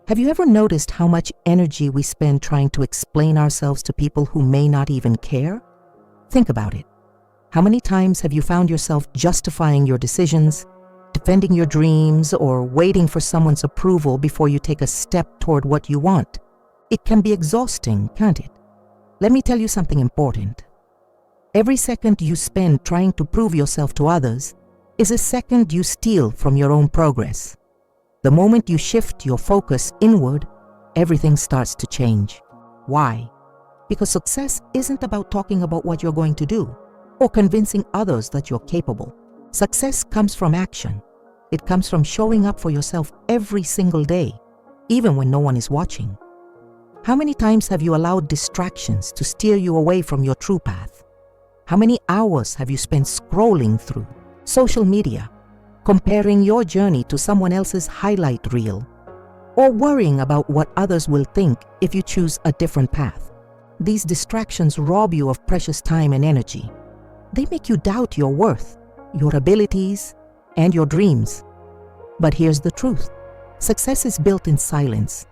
Have you ever noticed how much energy we spend trying to explain ourselves to people who may not even care? Think about it. How many times have you found yourself justifying your decisions, defending your dreams, or waiting for someone's approval before you take a step toward what you want? It can be exhausting, can't it? Let me tell you something important. Every second you spend trying to prove yourself to others is a second you steal from your own progress. The moment you shift your focus inward, everything starts to change. Why? Because success isn't about talking about what you're going to do or convincing others that you're capable. Success comes from action. It comes from showing up for yourself every single day, even when no one is watching. How many times have you allowed distractions to steer you away from your true path? How many hours have you spent scrolling through social media, comparing your journey to someone else's highlight reel, or worrying about what others will think if you choose a different path? These distractions rob you of precious time and energy. They make you doubt your worth, your abilities, and your dreams. But here's the truth. Success is built in silence.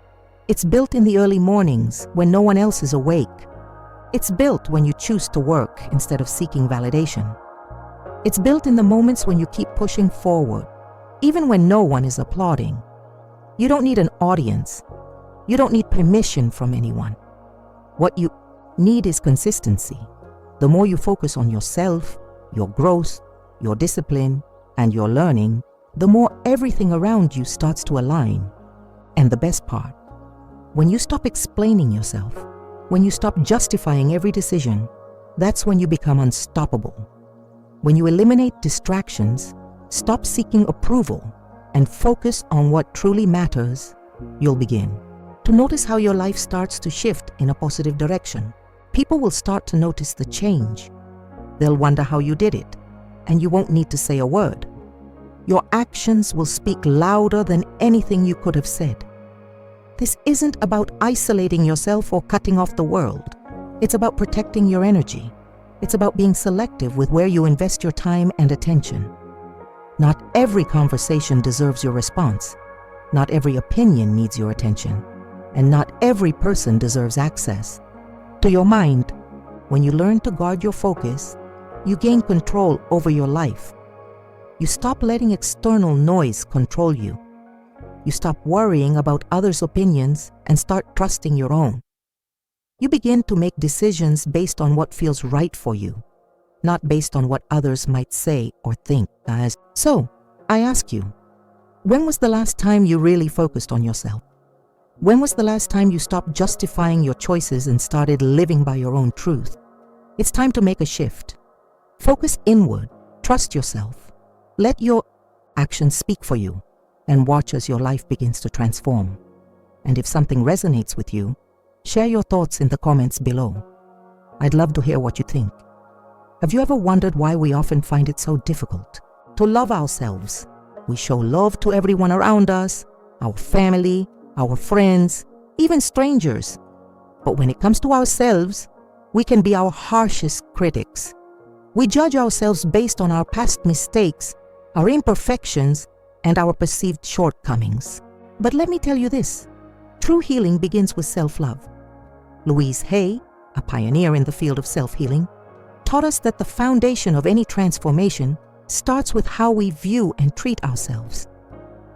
It's built in the early mornings when no one else is awake. It's built when you choose to work instead of seeking validation. It's built in the moments when you keep pushing forward, even when no one is applauding. You don't need an audience. You don't need permission from anyone. What you need is consistency. The more you focus on yourself, your growth, your discipline, and your learning, the more everything around you starts to align. And the best part, when you stop explaining yourself, when you stop justifying every decision, that's when you become unstoppable. When you eliminate distractions, stop seeking approval, and focus on what truly matters, you'll begin to notice how your life starts to shift in a positive direction. People will start to notice the change. They'll wonder how you did it, and you won't need to say a word. Your actions will speak louder than anything you could have said. This isn't about isolating yourself or cutting off the world. It's about protecting your energy. It's about being selective with where you invest your time and attention. Not every conversation deserves your response. Not every opinion needs your attention. And not every person deserves access to your mind. When you learn to guard your focus, you gain control over your life. You stop letting external noise control you. You stop worrying about others' opinions and start trusting your own. You begin to make decisions based on what feels right for you, not based on what others might say or think. So, I ask you, when was the last time you really focused on yourself? When was the last time you stopped justifying your choices and started living by your own truth? It's time to make a shift. Focus inward, trust yourself, let your actions speak for you, and watch as your life begins to transform. And if something resonates with you, share your thoughts in the comments below. I'd love to hear what you think. Have you ever wondered why we often find it so difficult to love ourselves? We show love to everyone around us, our family, our friends, even strangers. But when it comes to ourselves, we can be our harshest critics. We judge ourselves based on our past mistakes, our imperfections, and our perceived shortcomings. But let me tell you this, true healing begins with self-love. Louise Hay, a pioneer in the field of self-healing, taught us that the foundation of any transformation starts with how we view and treat ourselves.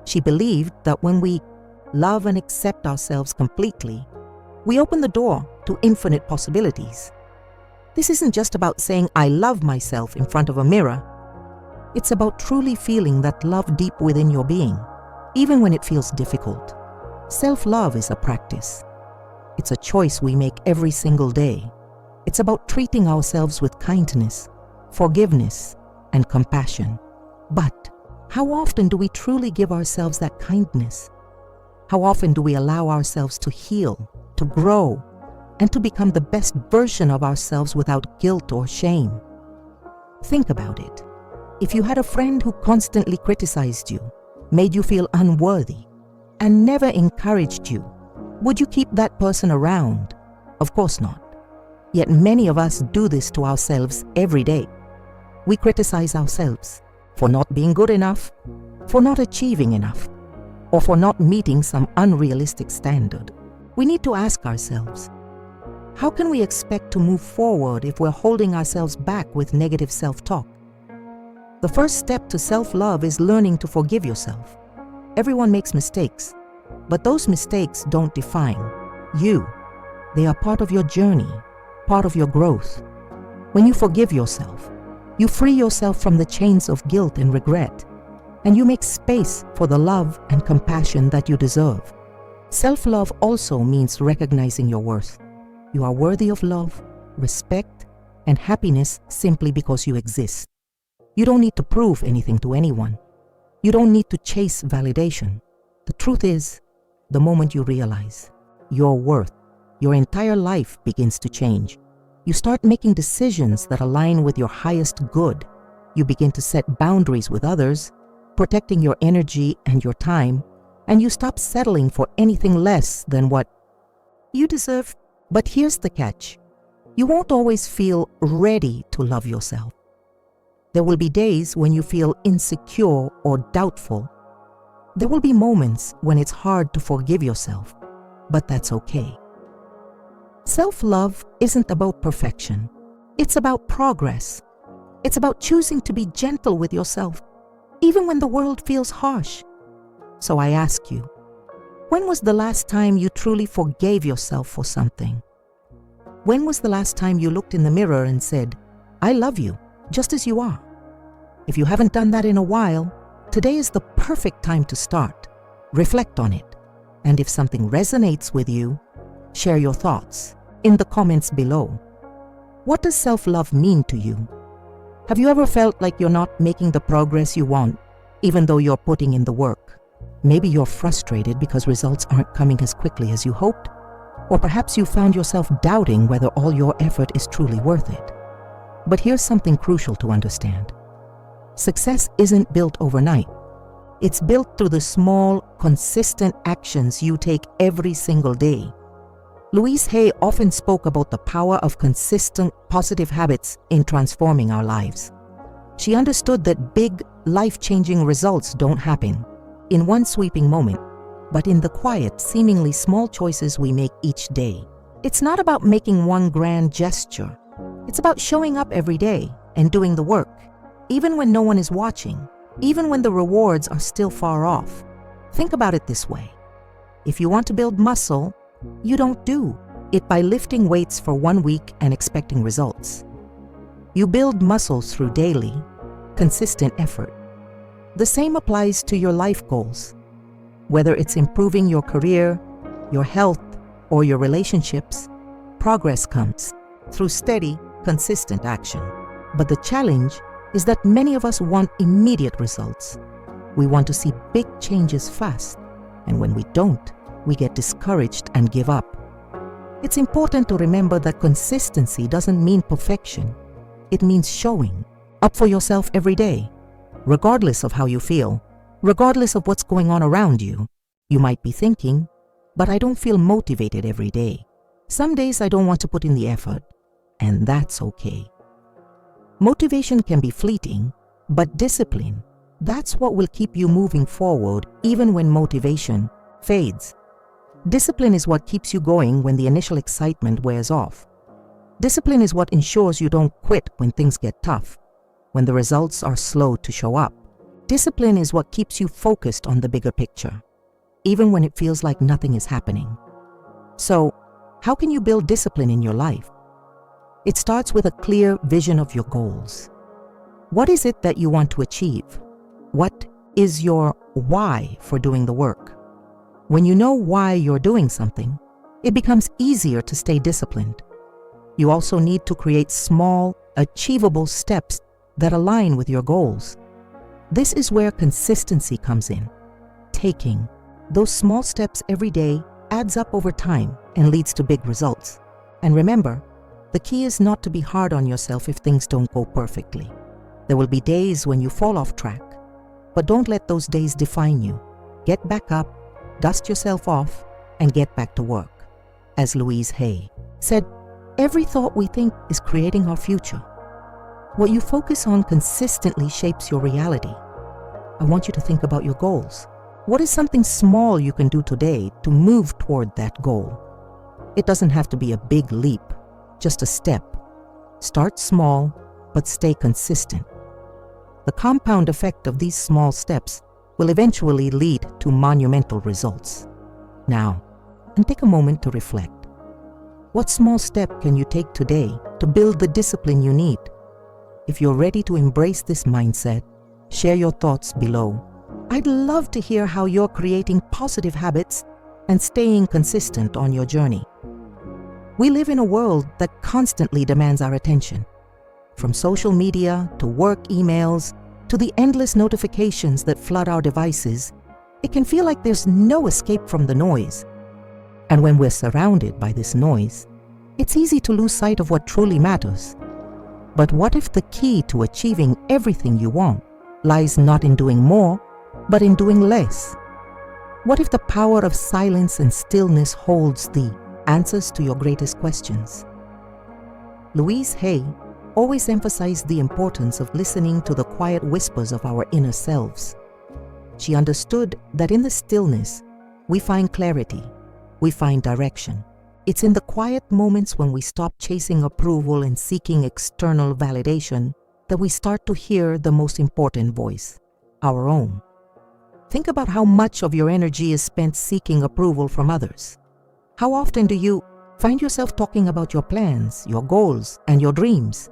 She believed that when we love and accept ourselves completely, we open the door to infinite possibilities. This isn't just about saying I love myself in front of a mirror. It's about truly feeling that love deep within your being, even when it feels difficult. Self-love is a practice. It's a choice we make every single day. It's about treating ourselves with kindness, forgiveness, and compassion. But how often do we truly give ourselves that kindness? How often do we allow ourselves to heal, to grow, and to become the best version of ourselves without guilt or shame? Think about it. If you had a friend who constantly criticized you, made you feel unworthy, and never encouraged you, would you keep that person around? Of course not. Yet many of us do this to ourselves every day. We criticize ourselves for not being good enough, for not achieving enough, or for not meeting some unrealistic standard. We need to ask ourselves, how can we expect to move forward if we're holding ourselves back with negative self-talk? The first step to self-love is learning to forgive yourself. Everyone makes mistakes, but those mistakes don't define you. They are part of your journey, part of your growth. When you forgive yourself, you free yourself from the chains of guilt and regret, and you make space for the love and compassion that you deserve. Self-love also means recognizing your worth. You are worthy of love, respect, and happiness simply because you exist. You don't need to prove anything to anyone. You don't need to chase validation. The truth is, the moment you realize your worth, your entire life begins to change. You start making decisions that align with your highest good. You begin to set boundaries with others, protecting your energy and your time, and you stop settling for anything less than what you deserve. But here's the catch. You won't always feel ready to love yourself. There will be days when you feel insecure or doubtful. There will be moments when it's hard to forgive yourself, but that's okay. Self-love isn't about perfection. It's about progress. It's about choosing to be gentle with yourself, even when the world feels harsh. So I ask you, when was the last time you truly forgave yourself for something? When was the last time you looked in the mirror and said, I love you, just as you are? If you haven't done that in a while, today is the perfect time to start. Reflect on it. And if something resonates with you, share your thoughts in the comments below. What does self-love mean to you? Have you ever felt like you're not making the progress you want, even though you're putting in the work? Maybe you're frustrated because results aren't coming as quickly as you hoped, or perhaps you found yourself doubting whether all your effort is truly worth it. But here's something crucial to understand. Success isn't built overnight. It's built through the small, consistent actions you take every single day. Louise Hay often spoke about the power of consistent, positive habits in transforming our lives. She understood that big, life-changing results don't happen in one sweeping moment, but in the quiet, seemingly small choices we make each day. It's not about making one grand gesture. It's about showing up every day and doing the work, even when no one is watching, even when the rewards are still far off. Think about it this way. If you want to build muscle, you don't do it by lifting weights for 1 week and expecting results. You build muscles through daily, consistent effort. The same applies to your life goals. Whether it's improving your career, your health, or your relationships, progress comes through steady, consistent action. But the challenge is that many of us want immediate results. We want to see big changes fast, and when we don't, we get discouraged and give up. It's important to remember that consistency doesn't mean perfection. It means showing up for yourself every day, regardless of how you feel, regardless of what's going on around you. You might be thinking, but I don't feel motivated every day. Some days I don't want to put in the effort, and that's okay. Motivation can be fleeting, but discipline, that's what will keep you moving forward even when motivation fades. Discipline is what keeps you going when the initial excitement wears off. Discipline is what ensures you don't quit when things get tough, when the results are slow to show up. Discipline is what keeps you focused on the bigger picture, even when it feels like nothing is happening. So, how can you build discipline in your life? It starts with a clear vision of your goals. What is it that you want to achieve? What is your why for doing the work? When you know why you're doing something, it becomes easier to stay disciplined. You also need to create small, achievable steps that align with your goals. This is where consistency comes in. Taking those small steps every day adds up over time and leads to big results. And remember, the key is not to be hard on yourself if things don't go perfectly. There will be days when you fall off track, but don't let those days define you. Get back up, dust yourself off, and get back to work. As Louise Hay said, every thought we think is creating our future. What you focus on consistently shapes your reality. I want you to think about your goals. What is something small you can do today to move toward that goal? It doesn't have to be a big leap, just a step. Start small, but stay consistent. The compound effect of these small steps will eventually lead to monumental results. Now, and take a moment to reflect. What small step can you take today to build the discipline you need? If you're ready to embrace this mindset, share your thoughts below. I'd love to hear how you're creating positive habits and staying consistent on your journey. We live in a world that constantly demands our attention. From social media to work emails to the endless notifications that flood our devices, it can feel like there's no escape from the noise. And when we're surrounded by this noise, it's easy to lose sight of what truly matters. But what if the key to achieving everything you want lies not in doing more, but in doing less? What if the power of silence and stillness holds the answers to your greatest questions? Louise Hay always emphasized the importance of listening to the quiet whispers of our inner selves. She understood that in the stillness, we find clarity, we find direction. It's in the quiet moments when we stop chasing approval and seeking external validation that we start to hear the most important voice, our own. Think about how much of your energy is spent seeking approval from others. How often do you find yourself talking about your plans, your goals, and your dreams,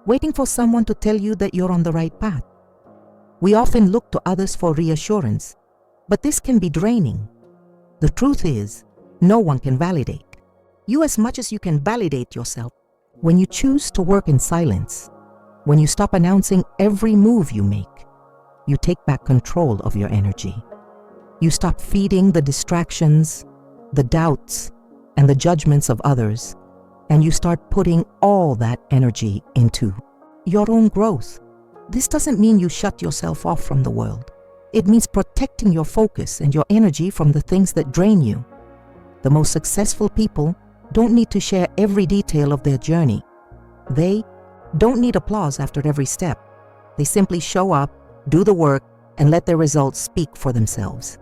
waiting for someone to tell you that you're on the right path? We often look to others for reassurance, but this can be draining. The truth is, no one can validate you as much as you can validate yourself. When you choose to work in silence, when you stop announcing every move you make, you take back control of your energy. You stop feeding the distractions, the doubts, and the judgments of others, and you start putting all that energy into your own growth. This doesn't mean you shut yourself off from the world. It means protecting your focus and your energy from the things that drain you. The most successful people don't need to share every detail of their journey. They don't need applause after every step. They simply show up, do the work, and let their results speak for themselves.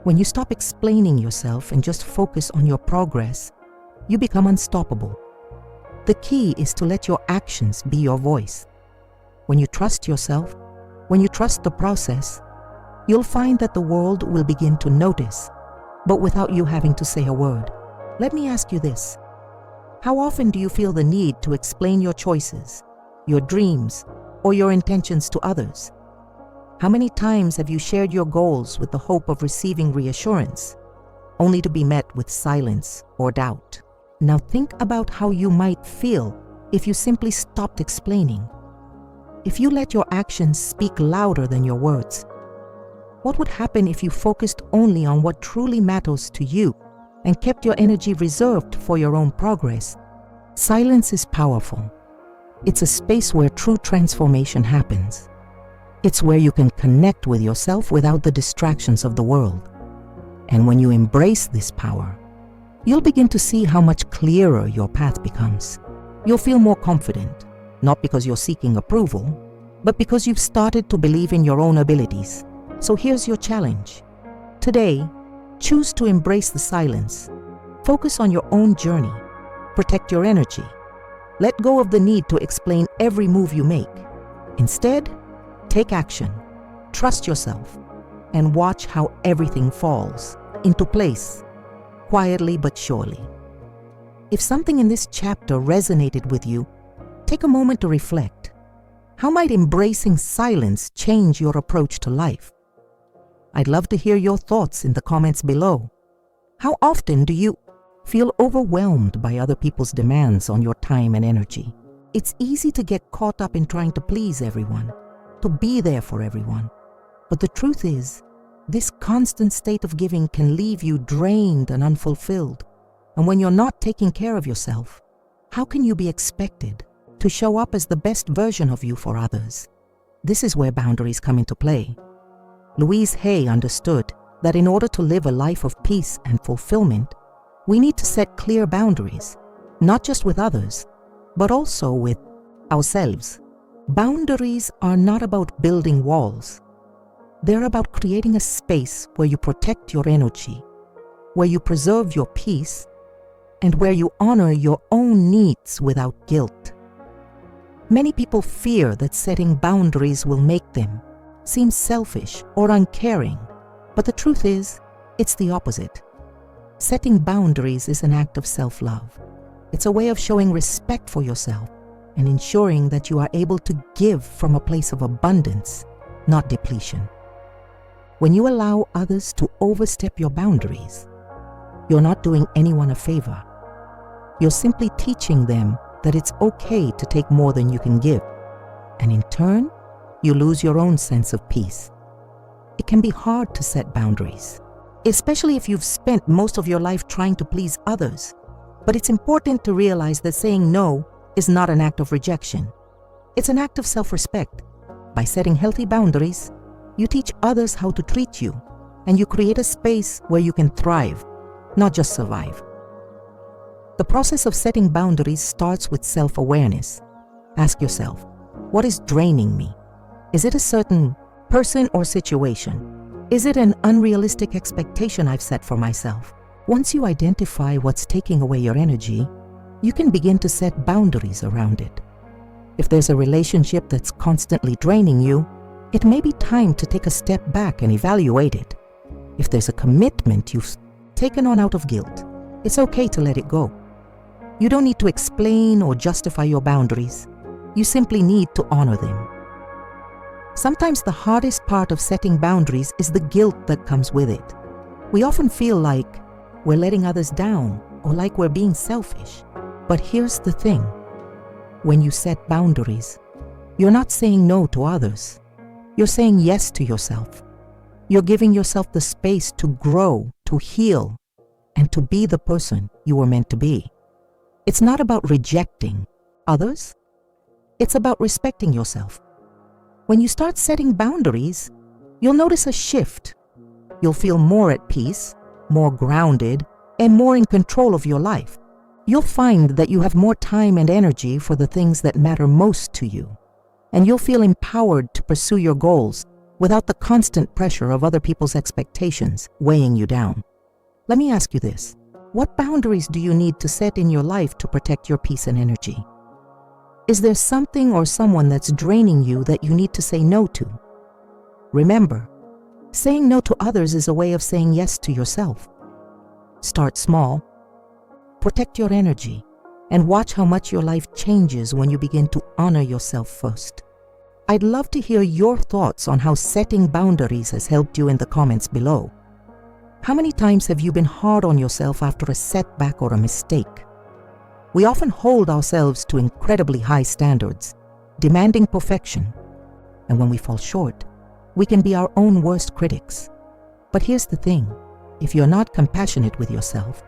When you stop explaining yourself and just focus on your progress, you become unstoppable. The key is to let your actions be your voice. When you trust yourself, when you trust the process, you'll find that the world will begin to notice, but without you having to say a word. Let me ask you this. How often do you feel the need to explain your choices, your dreams, or your intentions to others? How many times have you shared your goals with the hope of receiving reassurance, only to be met with silence or doubt? Now think about how you might feel if you simply stopped explaining. If you let your actions speak louder than your words, what would happen if you focused only on what truly matters to you and kept your energy reserved for your own progress? Silence is powerful. It's a space where true transformation happens. It's where you can connect with yourself without the distractions of the world. And when you embrace this power, you'll begin to see how much clearer your path becomes. You'll feel more confident, not because you're seeking approval, but because you've started to believe in your own abilities. So here's your challenge. Today, choose to embrace the silence. Focus on your own journey. Protect your energy. Let go of the need to explain every move you make. Instead, take action. Trust yourself and watch how everything falls into place, quietly but surely. If something in this chapter resonated with you, take a moment to reflect. How might embracing silence change your approach to life? I'd love to hear your thoughts in the comments below. How often do you feel overwhelmed by other people's demands on your time and energy? It's easy to get caught up in trying to please everyone, to be there for everyone. But the truth is, this constant state of giving can leave you drained and unfulfilled. And when you're not taking care of yourself, how can you be expected to show up as the best version of you for others? This is where boundaries come into play. Louise Hay understood that in order to live a life of peace and fulfillment, we need to set clear boundaries, not just with others, but also with ourselves. Boundaries are not about building walls. They're about creating a space where you protect your energy, where you preserve your peace, and where you honor your own needs without guilt. Many people fear that setting boundaries will make them seem selfish or uncaring, but the truth is, it's the opposite. Setting boundaries is an act of self-love. It's a way of showing respect for yourself and ensuring that you are able to give from a place of abundance, not depletion. When you allow others to overstep your boundaries, you're not doing anyone a favor. You're simply teaching them that it's okay to take more than you can give, and in turn, you lose your own sense of peace. It can be hard to set boundaries, especially if you've spent most of your life trying to please others. But it's important to realize that saying no is not an act of rejection. It's an act of self-respect. By setting healthy boundaries, you teach others how to treat you, and you create a space where you can thrive, not just survive. The process of setting boundaries starts with self-awareness. Ask yourself, what is draining me? Is it a certain person or situation? Is it an unrealistic expectation I've set for myself? Once you identify what's taking away your energy, you can begin to set boundaries around it. If there's a relationship that's constantly draining you, it may be time to take a step back and evaluate it. If there's a commitment you've taken on out of guilt, it's okay to let it go. You don't need to explain or justify your boundaries. You simply need to honor them. Sometimes the hardest part of setting boundaries is the guilt that comes with it. We often feel like we're letting others down or like we're being selfish. But here's the thing. When you set boundaries, you're not saying no to others. You're saying yes to yourself. You're giving yourself the space to grow, to heal, and to be the person you were meant to be. It's not about rejecting others. It's about respecting yourself. When you start setting boundaries, you'll notice a shift. You'll feel more at peace, more grounded, and more in control of your life. You'll find that you have more time and energy for the things that matter most to you. And you'll feel empowered to pursue your goals without the constant pressure of other people's expectations weighing you down. Let me ask you this. What boundaries do you need to set in your life to protect your peace and energy? Is there something or someone that's draining you that you need to say no to? Remember, saying no to others is a way of saying yes to yourself. Start small, protect your energy, and watch how much your life changes when you begin to honor yourself first. I'd love to hear your thoughts on how setting boundaries has helped you in the comments below. How many times have you been hard on yourself after a setback or a mistake? We often hold ourselves to incredibly high standards, demanding perfection. And when we fall short, we can be our own worst critics. But here's the thing. If you're not compassionate with yourself,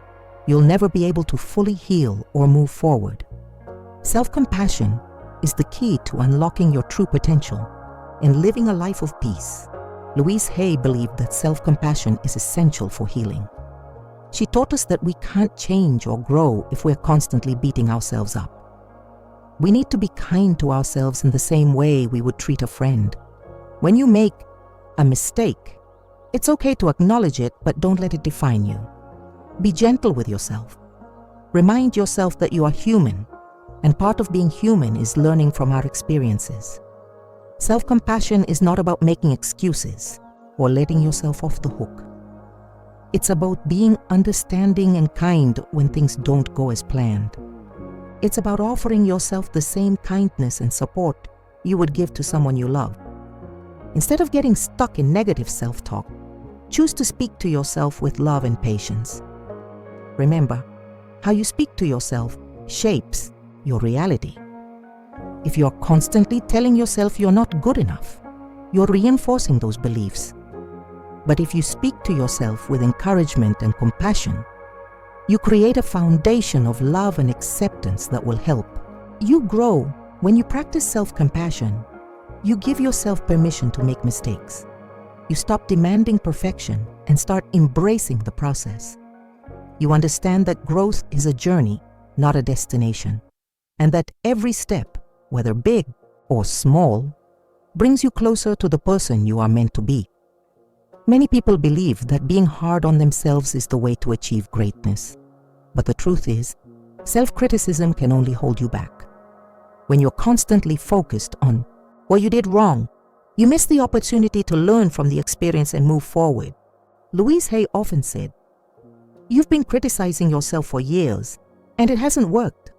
you'll never be able to fully heal or move forward. Self-compassion is the key to unlocking your true potential and living a life of peace. Louise Hay believed that self-compassion is essential for healing. She taught us that we can't change or grow if we're constantly beating ourselves up. We need to be kind to ourselves in the same way we would treat a friend. When you make a mistake, it's okay to acknowledge it, but don't let it define you. Be gentle with yourself. Remind yourself that you are human, and part of being human is learning from our experiences. Self-compassion is not about making excuses or letting yourself off the hook. It's about being understanding and kind when things don't go as planned. It's about offering yourself the same kindness and support you would give to someone you love. Instead of getting stuck in negative self-talk, choose to speak to yourself with love and patience. Remember, how you speak to yourself shapes your reality. If you're constantly telling yourself you're not good enough, you're reinforcing those beliefs. But if you speak to yourself with encouragement and compassion, you create a foundation of love and acceptance that will help. You grow when you practice self-compassion. You give yourself permission to make mistakes. You stop demanding perfection and start embracing the process. You understand that growth is a journey, not a destination, and that every step, whether big or small, brings you closer to the person you are meant to be. Many people believe that being hard on themselves is the way to achieve greatness. But the truth is, self-criticism can only hold you back. When you're constantly focused on what you did wrong, you miss the opportunity to learn from the experience and move forward. Louise Hay often said, "You've been criticizing yourself for years, and it hasn't worked.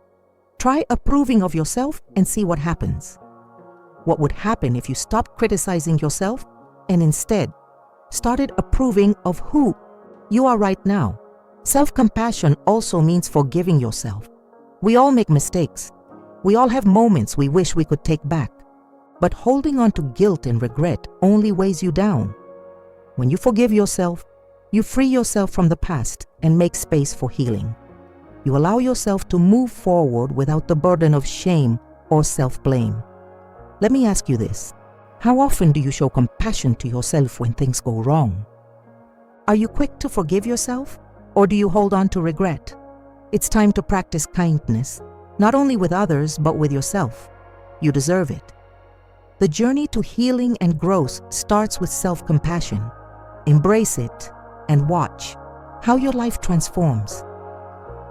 Try approving of yourself and see what happens." What would happen if you stopped criticizing yourself and instead started approving of who you are right now? Self-compassion also means forgiving yourself. We all make mistakes. We all have moments we wish we could take back. But holding on to guilt and regret only weighs you down. When you forgive yourself, you free yourself from the past and make space for healing. You allow yourself to move forward without the burden of shame or self-blame. Let me ask you this. How often do you show compassion to yourself when things go wrong? Are you quick to forgive yourself, or do you hold on to regret? It's time to practice kindness, not only with others, but with yourself. You deserve it. The journey to healing and growth starts with self-compassion. Embrace it and watch how your life transforms.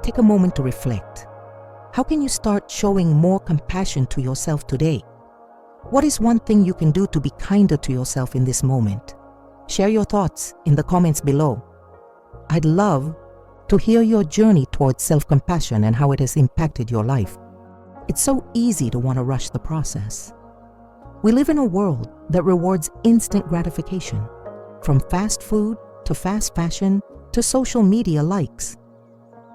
Take a moment to reflect. How can you start showing more compassion to yourself today? What is one thing you can do to be kinder to yourself in this moment? Share your thoughts in the comments below. I'd love to hear your journey towards self-compassion and how it has impacted your life. It's so easy to want to rush the process. We live in a world that rewards instant gratification, from fast food to fast fashion to social media likes.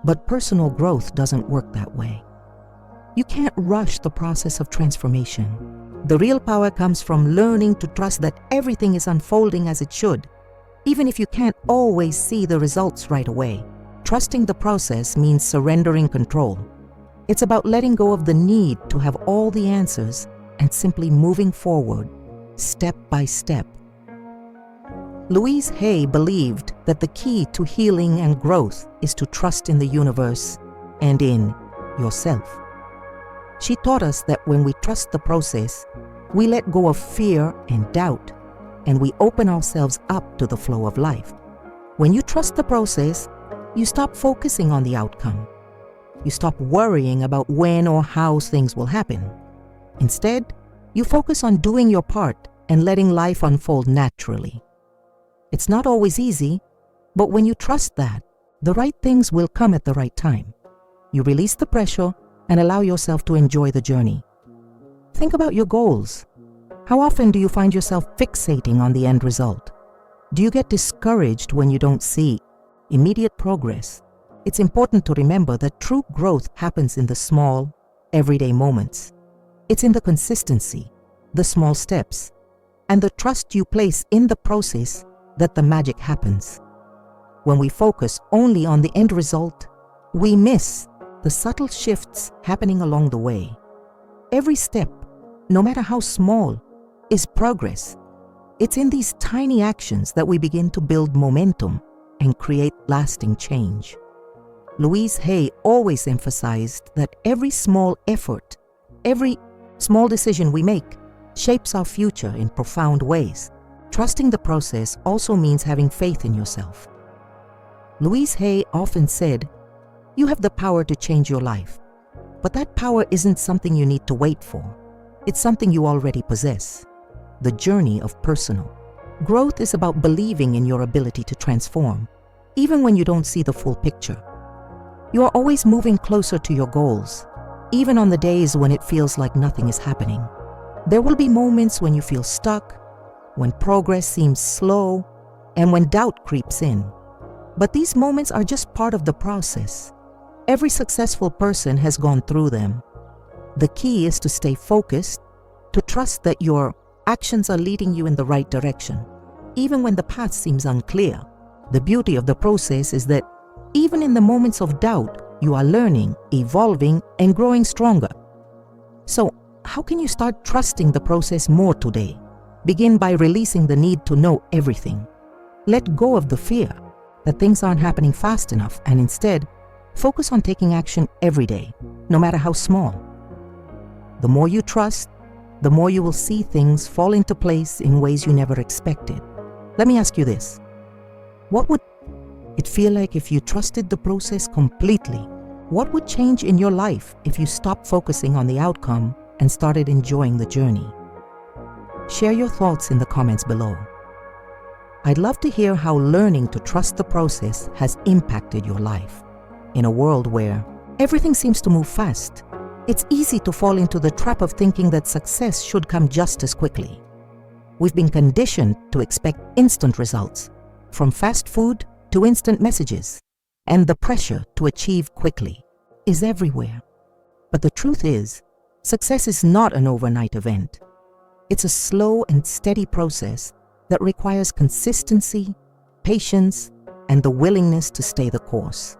But personal growth doesn't work that way. You can't rush the process of transformation. The real power comes from learning to trust that everything is unfolding as it should, even if you can't always see the results right away. Trusting the process means surrendering control. It's about letting go of the need to have all the answers and simply moving forward, step by step. Louise Hay believed that the key to healing and growth is to trust in the universe and in yourself. She taught us that when we trust the process, we let go of fear and doubt, and we open ourselves up to the flow of life. When you trust the process, you stop focusing on the outcome. You stop worrying about when or how things will happen. Instead, you focus on doing your part and letting life unfold naturally. It's not always easy, but when you trust that, the right things will come at the right time. You release the pressure and allow yourself to enjoy the journey. Think about your goals. How often do you find yourself fixating on the end result? Do you get discouraged when you don't see immediate progress? It's important to remember that true growth happens in the small, everyday moments. It's in the consistency, the small steps, and the trust you place in the process that the magic happens. When we focus only on the end result, we miss the subtle shifts happening along the way. Every step, no matter how small, is progress. It's in these tiny actions that we begin to build momentum and create lasting change. Louise Hay always emphasized that every small effort, every small decision we make, shapes our future in profound ways. Trusting the process also means having faith in yourself. Louise Hay often said, "You have the power to change your life." But that power isn't something you need to wait for. It's something you already possess. The journey of personal growth is about believing in your ability to transform, even when you don't see the full picture. You are always moving closer to your goals, even on the days when it feels like nothing is happening. There will be moments when you feel stuck, when progress seems slow, and when doubt creeps in. But these moments are just part of the process. Every successful person has gone through them. The key is to stay focused, to trust that your actions are leading you in the right direction, even when the path seems unclear. The beauty of the process is that even in the moments of doubt, you are learning, evolving, and growing stronger. So, how can you start trusting the process more today? Begin by releasing the need to know everything. Let go of the fear that things aren't happening fast enough, and instead, focus on taking action every day, no matter how small. The more you trust, the more you will see things fall into place in ways you never expected. Let me ask you this. What would it feel like if you trusted the process completely? What would change in your life if you stopped focusing on the outcome and started enjoying the journey? Share your thoughts in the comments below. I'd love to hear how learning to trust the process has impacted your life. In a world where everything seems to move fast, it's easy to fall into the trap of thinking that success should come just as quickly. We've been conditioned to expect instant results, from fast food to instant messages, and the pressure to achieve quickly is everywhere. But the truth is, success is not an overnight event. It's a slow and steady process that requires consistency, patience, and the willingness to stay the course.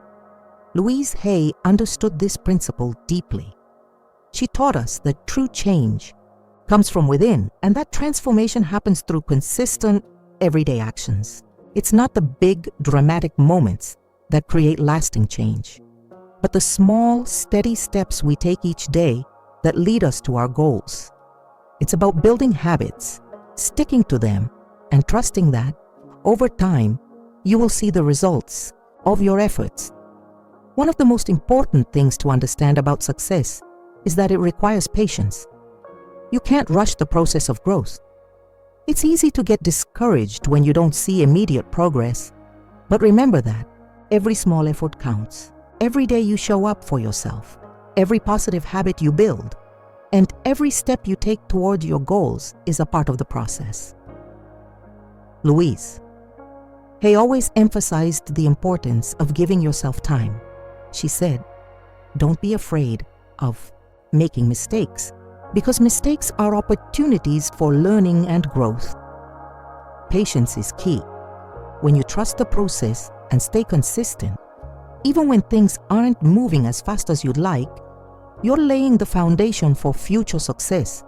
Louise Hay understood this principle deeply. She taught us that true change comes from within, and that transformation happens through consistent, everyday actions. It's not the big, dramatic moments that create lasting change, but the small, steady steps we take each day that lead us to our goals. It's about building habits, sticking to them, and trusting that, over time, you will see the results of your efforts. One of the most important things to understand about success is that it requires patience. You can't rush the process of growth. It's easy to get discouraged when you don't see immediate progress, but remember that every small effort counts. Every day you show up for yourself, every positive habit you build, and every step you take toward your goals is a part of the process. Louise Hay always emphasized the importance of giving yourself time. She said, "Don't be afraid of making mistakes, because mistakes are opportunities for learning and growth." Patience is key. When you trust the process and stay consistent, even when things aren't moving as fast as you'd like, you're laying the foundation for future success.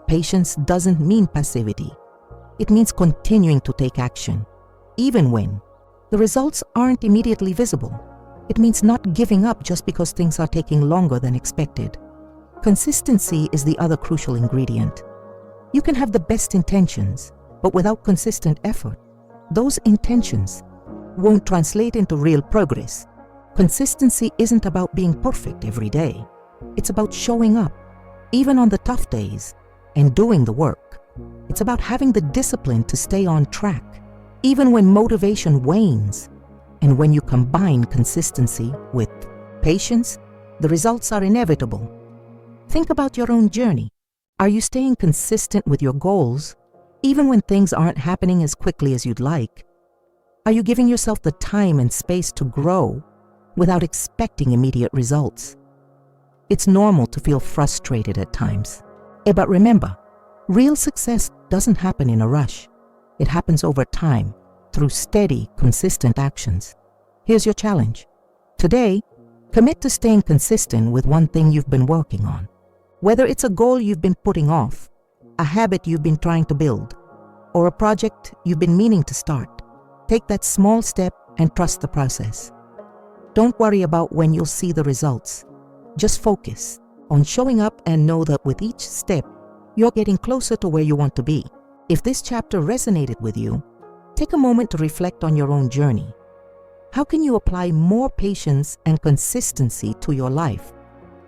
Patience doesn't mean passivity. It means continuing to take action, even when the results aren't immediately visible. It means not giving up just because things are taking longer than expected. Consistency is the other crucial ingredient. You can have the best intentions, but without consistent effort, those intentions won't translate into real progress. Consistency isn't about being perfect every day. It's about showing up, even on the tough days, and doing the work. It's about having the discipline to stay on track, even when motivation wanes. And when you combine consistency with patience, the results are inevitable. Think about your own journey. Are you staying consistent with your goals, even when things aren't happening as quickly as you'd like? Are you giving yourself the time and space to grow without expecting immediate results? It's normal to feel frustrated at times. But remember, real success doesn't happen in a rush. It happens over time, through steady, consistent actions. Here's your challenge. Today, commit to staying consistent with one thing you've been working on. Whether it's a goal you've been putting off, a habit you've been trying to build, or a project you've been meaning to start, take that small step and trust the process. Don't worry about when you'll see the results. Just focus on showing up and know that with each step, you're getting closer to where you want to be. If this chapter resonated with you, take a moment to reflect on your own journey. How can you apply more patience and consistency to your life?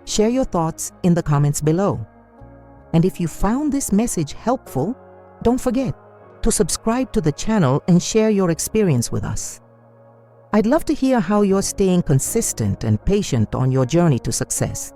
Share your thoughts in the comments below. And if you found this message helpful, don't forget to subscribe to the channel and share your experience with us. I'd love to hear how you're staying consistent and patient on your journey to success.